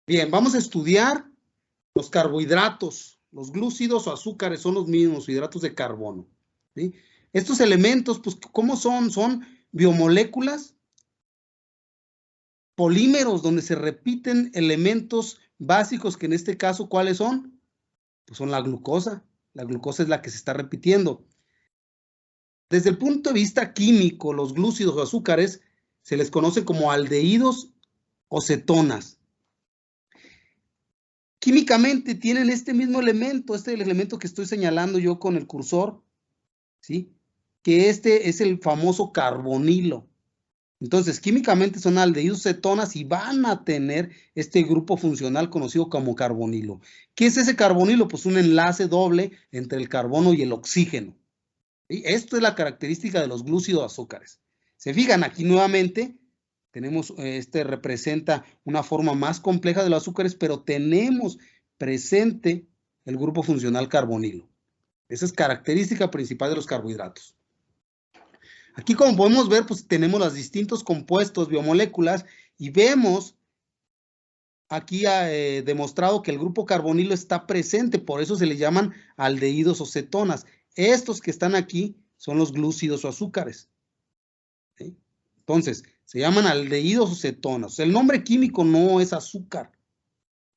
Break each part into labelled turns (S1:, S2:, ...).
S1: Bien, vamos a estudiar los carbohidratos. Los glúcidos o azúcares son los mismos, hidratos de carbono, ¿sí? Estos elementos, pues, ¿cómo son? Son biomoléculas, polímeros, donde se repiten elementos básicos, que en este caso, ¿cuáles son? Pues son la glucosa. La glucosa es la que se está repitiendo. Desde el punto de vista químico, los glúcidos o azúcares se les conoce como aldehídos o cetonas. Químicamente tienen este mismo elemento, este es el elemento que estoy señalando yo con el cursor, ¿sí? Que este es el famoso carbonilo. Entonces, químicamente son aldehídos cetonas y van a tener este grupo funcional conocido como carbonilo. ¿Qué es ese carbonilo? Pues un enlace doble entre el carbono y el oxígeno. ¿Sí? Esto es la característica de los glúcidos azúcares. Se fijan aquí nuevamente, tenemos, representa una forma más compleja de los azúcares, pero tenemos presente el grupo funcional carbonilo. Esa es característica principal de los carbohidratos. Aquí, como podemos ver, pues tenemos los distintos compuestos, biomoléculas, y vemos aquí demostrado que el grupo carbonilo está presente, por eso se le llaman aldehídos o cetonas. Estos que están aquí son los glúcidos o azúcares, ¿sí? Entonces, se llaman aldehídos o cetonas. El nombre químico no es azúcar,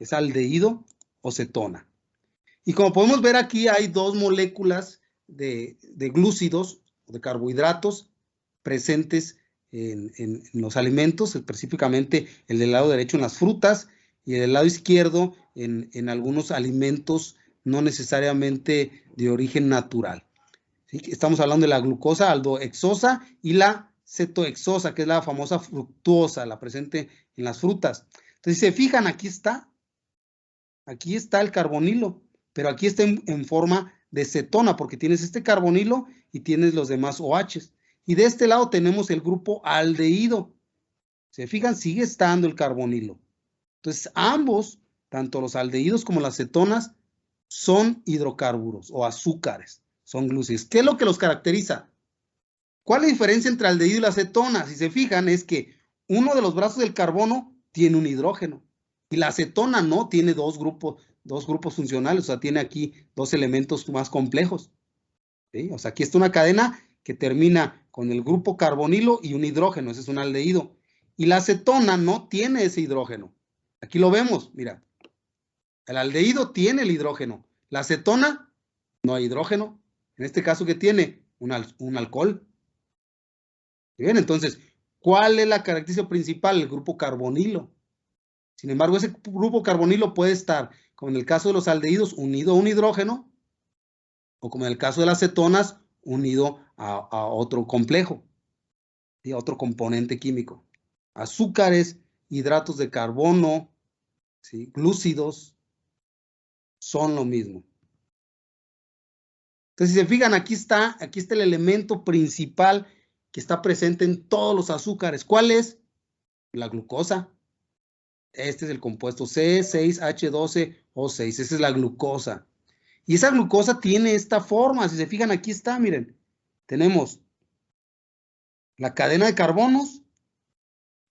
S1: es aldehído o cetona. Y como podemos ver aquí, hay dos moléculas de glúcidos, de carbohidratos, presentes en los alimentos, específicamente el del lado derecho en las frutas y el del lado izquierdo en algunos alimentos no necesariamente de origen natural, ¿sí? Estamos hablando de la glucosa aldohexosa y la cetohexosa, que es la famosa fructuosa, la presente en las frutas. Entonces, si se fijan, aquí está el carbonilo, pero aquí está en forma de cetona, porque tienes este carbonilo y tienes los demás OHs. Y de este lado tenemos el grupo aldehído. Se fijan, sigue estando el carbonilo. Entonces, ambos, tanto los aldehídos como las cetonas, son hidrocarburos o azúcares, son glúcidos. ¿Qué es lo que los caracteriza? ¿Cuál es la diferencia entre aldehído y la cetona? Si se fijan, es que uno de los brazos del carbono tiene un hidrógeno y la acetona no, tiene dos grupos funcionales, o sea, tiene aquí dos elementos más complejos, ¿sí? O sea, aquí está una cadena que termina con el grupo carbonilo y un hidrógeno, ese es un aldehído. Y la acetona no tiene ese hidrógeno. Aquí lo vemos, mira. El aldehído tiene el hidrógeno. La acetona no hay hidrógeno. En este caso, ¿qué tiene? Un alcohol. Bien, entonces, ¿cuál es la característica principal? El grupo carbonilo. Sin embargo, ese grupo carbonilo puede estar, como en el caso de los aldehídos, unido a un hidrógeno, o como en el caso de las cetonas, unido a otro complejo, ¿sí? A otro componente químico. Azúcares, hidratos de carbono, ¿sí? Glúcidos, son lo mismo. Entonces, si se fijan, aquí está el elemento principal que está presente en todos los azúcares. ¿Cuál es? La glucosa. Este es el compuesto C6H12O6. Esa es la glucosa. Y esa glucosa tiene esta forma. Si se fijan, aquí está, miren. Tenemos la cadena de carbonos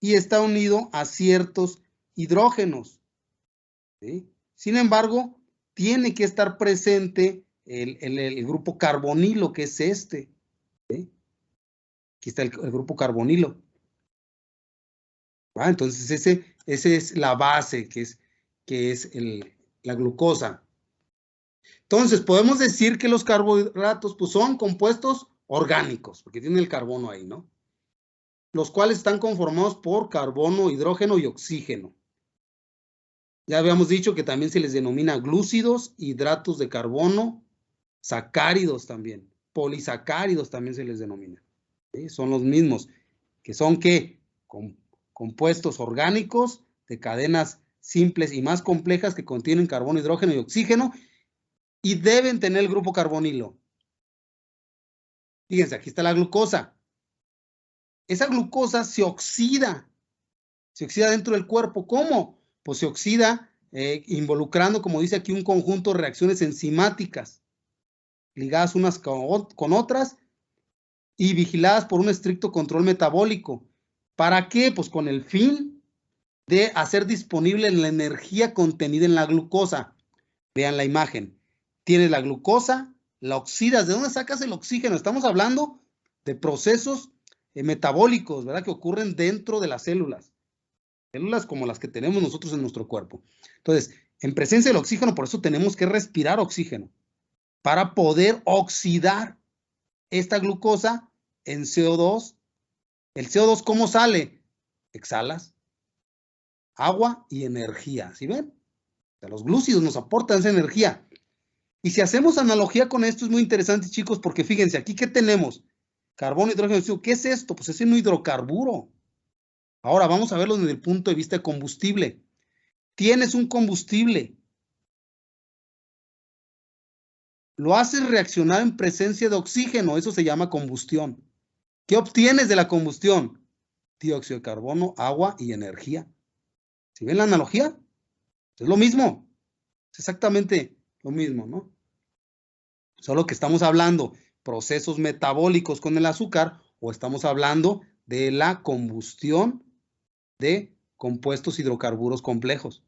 S1: y está unido a ciertos hidrógenos, ¿sí? Sin embargo, tiene que estar presente el grupo carbonilo, que es este, ¿sí? Aquí está el grupo carbonilo. ¿Va? Entonces, ese es la base, que es la glucosa. Entonces, podemos decir que los carbohidratos pues, son compuestos orgánicos, porque tienen el carbono ahí, ¿no? Los cuales están conformados por carbono, hidrógeno y oxígeno. Ya habíamos dicho que también se les denomina glúcidos, hidratos de carbono, sacáridos también, polisacáridos también se les denomina, ¿sí? Son los mismos, que son ¿qué? Compuestos orgánicos de cadenas simples y más complejas que contienen carbono, hidrógeno y oxígeno y deben tener el grupo carbonilo. Fíjense, aquí está la glucosa. Esa glucosa se oxida dentro del cuerpo. ¿Cómo? Pues se oxida involucrando, como dice aquí, un conjunto de reacciones enzimáticas ligadas unas con otras y vigiladas por un estricto control metabólico. ¿Para qué? Pues con el fin de hacer disponible la energía contenida en la glucosa. Vean la imagen. Tienes la glucosa, la oxidas. ¿De dónde sacas el oxígeno? Estamos hablando de procesos metabólicos, ¿verdad? Que ocurren dentro de las células. Células como las que tenemos nosotros en nuestro cuerpo. Entonces, en presencia del oxígeno, por eso tenemos que respirar oxígeno para poder oxidar esta glucosa en CO2. ¿El CO2 cómo sale? Exhalas agua y energía. ¿Sí ven? O sea, los glúcidos nos aportan esa energía. Y si hacemos analogía con esto, es muy interesante, chicos, porque fíjense, aquí ¿qué tenemos? Carbono, hidrógeno, oxígeno. ¿Qué es esto? Pues es un hidrocarburo. Ahora vamos a verlo desde el punto de vista de combustible. Tienes un combustible. Lo haces reaccionar en presencia de oxígeno. Eso se llama combustión. ¿Qué obtienes de la combustión? Dióxido de carbono, agua y energía. ¿Sí ven la analogía? Es lo mismo. Es exactamente lo mismo, ¿no? Solo que estamos hablando procesos metabólicos con el azúcar o estamos hablando de la combustión de compuestos hidrocarburos complejos.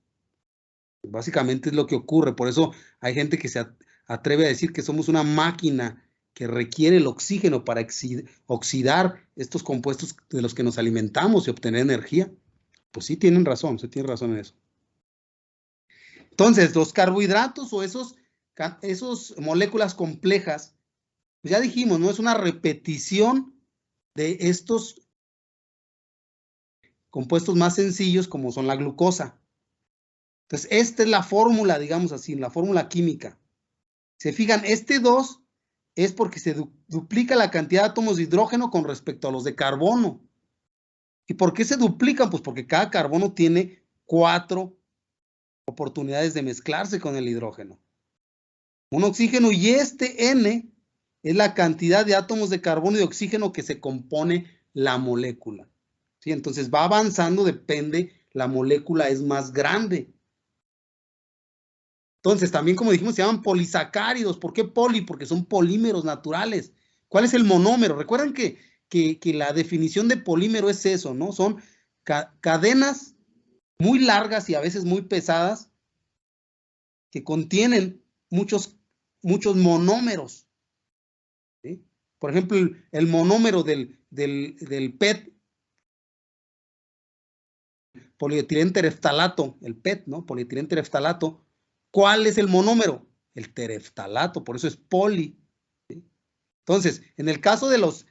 S1: Básicamente es lo que ocurre. Por eso hay gente que se atreve a decir que somos una máquina que requiere el oxígeno para oxidar estos compuestos de los que nos alimentamos y obtener energía. Pues sí, tienen razón, se tiene razón en eso. Entonces, los carbohidratos o esos moléculas complejas, pues ya dijimos, ¿no? Es una repetición de estos compuestos más sencillos como son la glucosa. Entonces, esta es la fórmula, digamos así, la fórmula química. Se fijan, este 2 es porque se duplica la cantidad de átomos de hidrógeno con respecto a los de carbono. ¿Y por qué se duplican? Pues porque cada carbono tiene 4 oportunidades de mezclarse con el hidrógeno. Un oxígeno, y este N es la cantidad de átomos de carbono y de oxígeno que se compone la molécula. ¿Sí? Entonces va avanzando, depende, la molécula es más grande. Entonces, también como dijimos, se llaman polisacáridos. ¿Por qué poli? Porque son polímeros naturales. ¿Cuál es el monómero? Recuerden que la definición de polímero es eso, ¿no? Son cadenas muy largas y a veces muy pesadas que contienen muchos monómeros. ¿Sí? Por ejemplo, el monómero del PET, polietilén-tereftalato, el PET, ¿no? Polietilén-tereftalato. ¿Cuál es el monómero? El tereftalato, por eso es poli. ¿Sí? Entonces, en el caso de los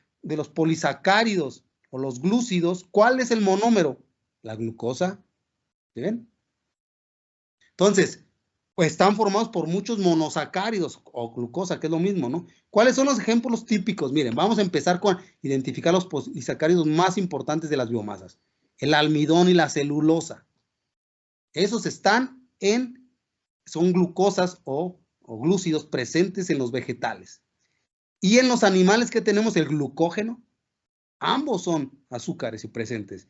S1: polisacáridos o los glúcidos, ¿cuál es el monómero? La glucosa. ¿Sí ven? Entonces, pues están formados por muchos monosacáridos o glucosa, que es lo mismo, ¿no? ¿Cuáles son los ejemplos típicos? Miren, vamos a empezar con identificar los polisacáridos más importantes de las biomasas. El almidón y la celulosa. Esos son glucosas o glúcidos presentes en los vegetales. Y en los animales que tenemos el glucógeno, ambos son azúcares y presentes.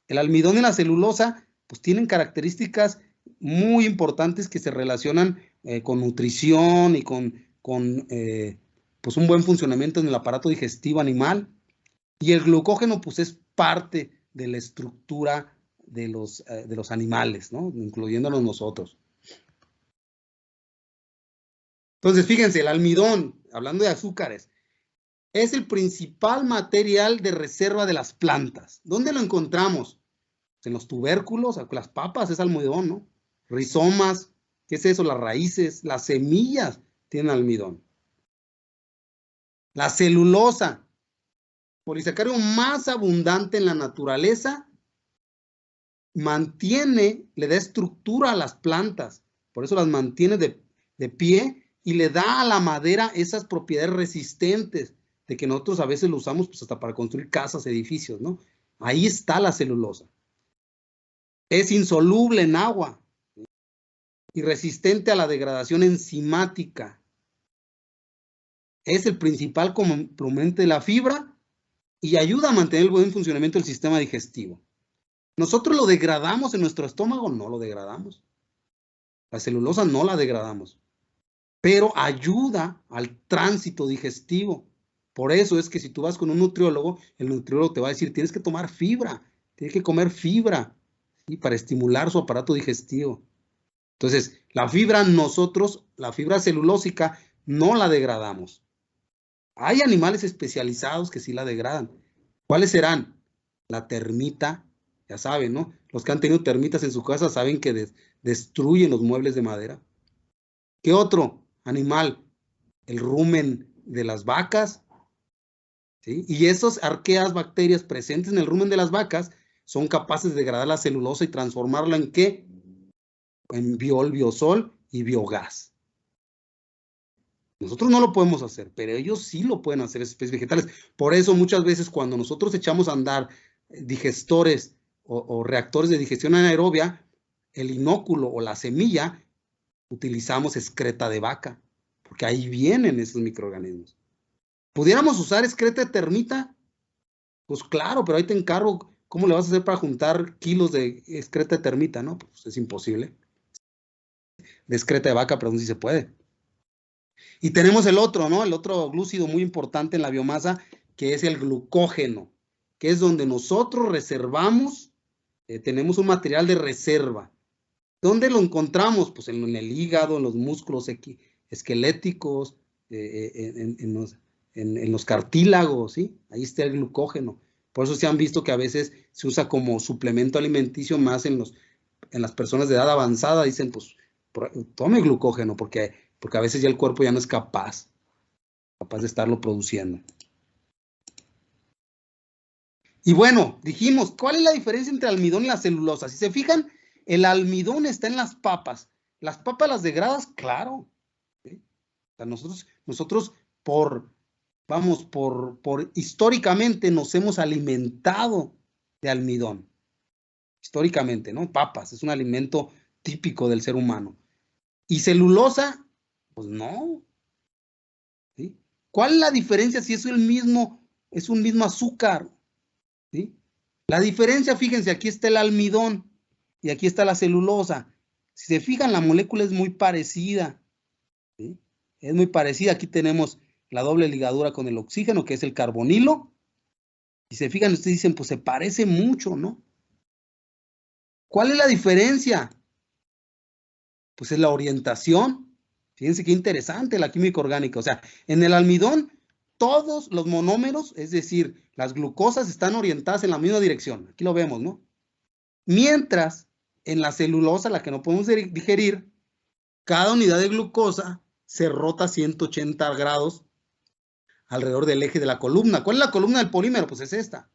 S1: El almidón y la celulosa, pues tienen características muy importantes que se relacionan con nutrición y con pues un buen funcionamiento en el aparato digestivo animal. Y el glucógeno, pues es parte de la estructura de los animales, ¿no? Incluyéndonos nosotros. Entonces, fíjense, el almidón, hablando de azúcares, es el principal material de reserva de las plantas. ¿Dónde lo encontramos? En los tubérculos, las papas es almidón, ¿no? Rizomas, ¿qué es eso? Las raíces, las semillas tienen almidón. La celulosa, polisacárido más abundante en la naturaleza, le da estructura a las plantas, por eso las mantiene de pie y le da a la madera esas propiedades resistentes de que nosotros a veces lo usamos pues hasta para construir casas, edificios, ¿no? Ahí está la celulosa. Es insoluble en agua y resistente a la degradación enzimática. Es el principal componente de la fibra y ayuda a mantener el buen funcionamiento del sistema digestivo. ¿Nosotros lo degradamos en nuestro estómago? No lo degradamos. La celulosa no la degradamos, pero ayuda al tránsito digestivo. Por eso es que si tú vas con un nutriólogo, el nutriólogo te va a decir, tienes que tomar fibra, tienes que comer fibra. y para estimular su aparato digestivo. Entonces, la fibra nosotros, la fibra celulósica, no la degradamos. Hay animales especializados que sí la degradan. ¿Cuáles serán? La termita, ya saben, ¿no? Los que han tenido termitas en su casa saben que destruyen los muebles de madera. ¿Qué otro animal? El rumen de las vacas, ¿sí? Y esas arqueas bacterias presentes en el rumen de las vacas son capaces de degradar la celulosa y transformarla en ¿qué? En biol, biosol y biogás. Nosotros no lo podemos hacer, pero ellos sí lo pueden hacer, especies vegetales. Por eso muchas veces cuando nosotros echamos a andar digestores o reactores de digestión anaerobia, el inóculo o la semilla, utilizamos excreta de vaca, porque ahí vienen esos microorganismos. ¿Pudiéramos usar excreta de termita? Pues claro, pero ahí te encargo, ¿cómo le vas a hacer para juntar kilos de excreta de termita? No, pues es imposible. De excreta de vaca, pero sí se puede. Y tenemos el otro, ¿no? El otro glúcido muy importante en la biomasa, que es el glucógeno, que es donde nosotros reservamos, tenemos un material de reserva. ¿Dónde lo encontramos? Pues en el hígado, en los músculos esqueléticos, en los cartílagos, ¿sí? Ahí está el glucógeno. Por eso se han visto que a veces se usa como suplemento alimenticio más en las personas de edad avanzada. Dicen, pues, tome glucógeno, porque a veces ya el cuerpo ya no es capaz de estarlo produciendo. Y bueno, dijimos, ¿cuál es la diferencia entre el almidón y la celulosa? Si se fijan, el almidón está en las papas. ¿Las papas las degradas? Claro. ¿Sí? O sea, nosotros históricamente nos hemos alimentado de almidón. Históricamente, ¿no? Papas, es un alimento típico del ser humano. ¿Y celulosa? Pues no. ¿Sí? ¿Cuál es la diferencia si es un mismo azúcar? ¿Sí? La diferencia, fíjense, aquí está el almidón y aquí está la celulosa. Si se fijan, la molécula es muy parecida. ¿Sí? Es muy parecida. Aquí tenemos la doble ligadura con el oxígeno, que es el carbonilo. Y se fijan, ustedes dicen, pues se parece mucho, ¿no? ¿Cuál es la diferencia? Pues es la orientación. Fíjense qué interesante la química orgánica. O sea, en el almidón, todos los monómeros, es decir, las glucosas están orientadas en la misma dirección. Aquí lo vemos, ¿no? Mientras en la celulosa, la que no podemos digerir, cada unidad de glucosa se rota 180 grados alrededor del eje de la columna. ¿Cuál es la columna del polímero? Pues es esta.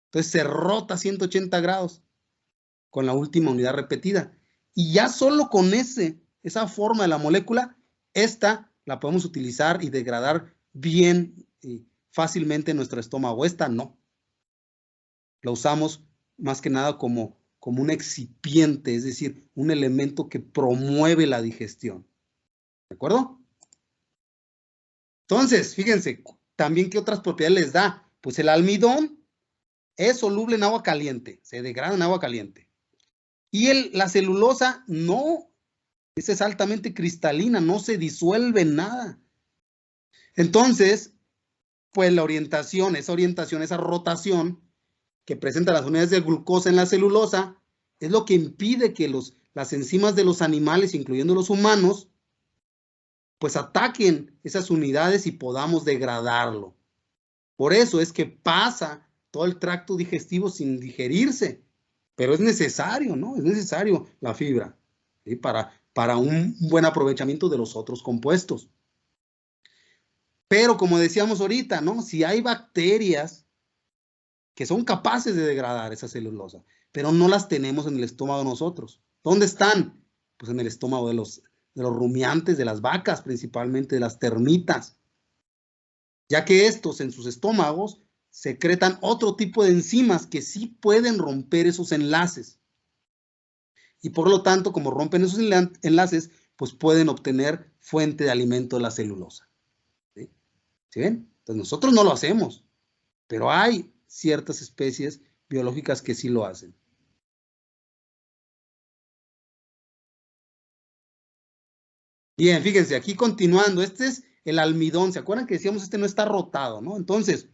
S1: Entonces se rota 180 grados con la última unidad repetida. Y ya solo con esa forma de la molécula, esta la podemos utilizar y degradar bien y fácilmente en nuestro estómago. Esta no. La usamos más que nada como un excipiente, es decir, un elemento que promueve la digestión. ¿De acuerdo? Entonces, fíjense, también qué otras propiedades les da. Pues el almidón es soluble en agua caliente, se degrada en agua caliente. Y la celulosa no, esa es altamente cristalina, no se disuelve en nada. Entonces, pues la orientación, esa rotación que presenta las unidades de glucosa en la celulosa, es lo que impide que las enzimas de los animales, incluyendo los humanos, pues ataquen esas unidades y podamos degradarlo. Por eso es que pasa todo el tracto digestivo sin digerirse, pero es necesario, ¿no? Es necesario la fibra, ¿sí? Para un buen aprovechamiento de los otros compuestos. Pero como decíamos ahorita, ¿no? Si hay bacterias que son capaces de degradar esa celulosa, pero no las tenemos en el estómago nosotros. ¿Dónde están? Pues en el estómago de los rumiantes, de las vacas, principalmente de las termitas, ya que estos en sus estómagos secretan otro tipo de enzimas que sí pueden romper esos enlaces. Y por lo tanto, como rompen esos enlaces, pues pueden obtener fuente de alimento de la celulosa. ¿Sí? ¿Sí ven? Entonces nosotros no lo hacemos, pero hay ciertas especies biológicas que sí lo hacen. Bien, fíjense, aquí continuando, este es el almidón, ¿se acuerdan que decíamos este no está rotado, ¿no? Entonces,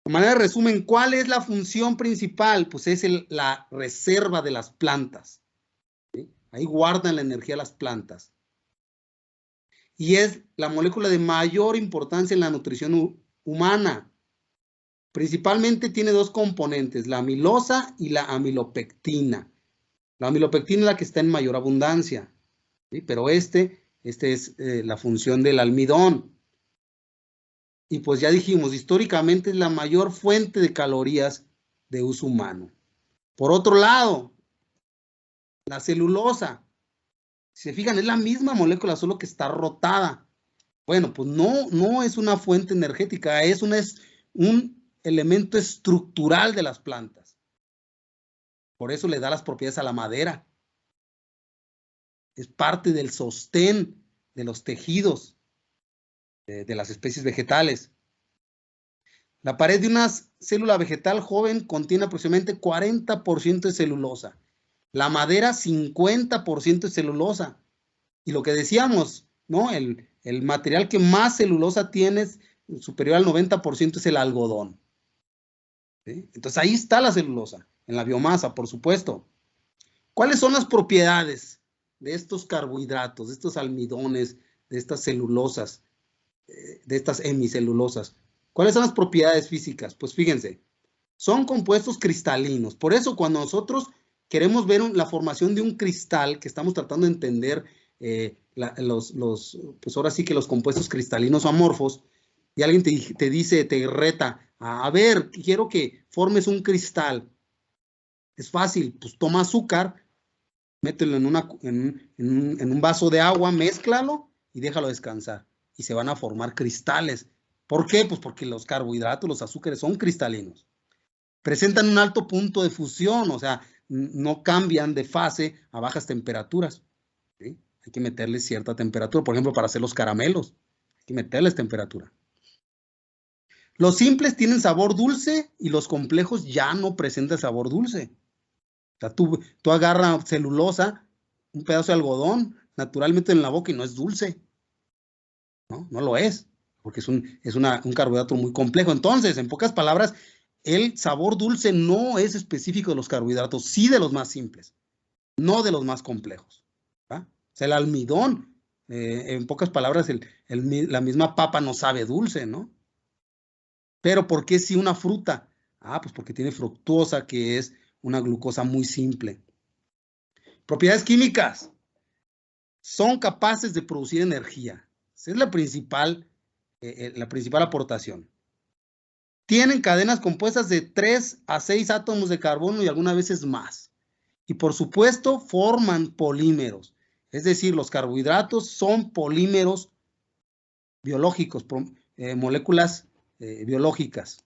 S1: De manera de resumen, ¿cuál es la función principal? Pues es la reserva de las plantas. ¿Sí? Ahí guardan la energía las plantas. Y es la molécula de mayor importancia en la nutrición humana. Principalmente tiene dos componentes, la amilosa y la amilopectina. La amilopectina es la que está en mayor abundancia, ¿sí? Pero este es la función del almidón. Y pues ya dijimos, históricamente es la mayor fuente de calorías de uso humano. Por otro lado, la celulosa, si se fijan, es la misma molécula, solo que está rotada. Bueno, pues no es una fuente energética, es un elemento estructural de las plantas. Por eso le da las propiedades a la madera. Es parte del sostén de los tejidos de las especies vegetales. La pared de una célula vegetal joven contiene aproximadamente 40% de celulosa. La madera, 50% de celulosa. Y lo que decíamos, ¿no? El material que más celulosa tiene, superior al 90%, es el algodón. ¿Sí? Entonces ahí está la celulosa, en la biomasa, por supuesto. ¿Cuáles son las propiedades de estos carbohidratos, de estos almidones, de estas celulosas, de estas hemicelulosas? ¿Cuáles son las propiedades físicas? Pues fíjense, son compuestos cristalinos. Por eso cuando nosotros queremos ver la formación de un cristal, que estamos tratando de entender pues ahora sí que los compuestos cristalinos o amorfos, y alguien te dice, te reta, a ver, quiero que formes un cristal. Es fácil, pues toma azúcar, mételo en un vaso de agua, mézclalo y déjalo descansar. Y se van a formar cristales. ¿Por qué? Pues porque los carbohidratos, los azúcares son cristalinos. Presentan un alto punto de fusión, o sea, no cambian de fase a bajas temperaturas. ¿Sí? Hay que meterles cierta temperatura, por ejemplo, para hacer los caramelos. Hay que meterles temperatura. Los simples tienen sabor dulce y los complejos ya no presentan sabor dulce. O sea, tú agarras celulosa, un pedazo de algodón, naturalmente en la boca y no es dulce. No lo es, porque es un carbohidrato muy complejo. Entonces, en pocas palabras, el sabor dulce no es específico de los carbohidratos, sí de los más simples, no de los más complejos. ¿Va? O sea, el almidón, en pocas palabras, la misma papa no sabe dulce, ¿no? Pero ¿por qué si una fruta? Ah, pues porque tiene fructosa, que es una glucosa muy simple. Propiedades químicas. Son capaces de producir energía. Esa es la principal aportación. Tienen cadenas compuestas de 3 a 6 átomos de carbono y algunas veces más. Y por supuesto, forman polímeros. Es decir, los carbohidratos son polímeros biológicos, moléculas biológicas.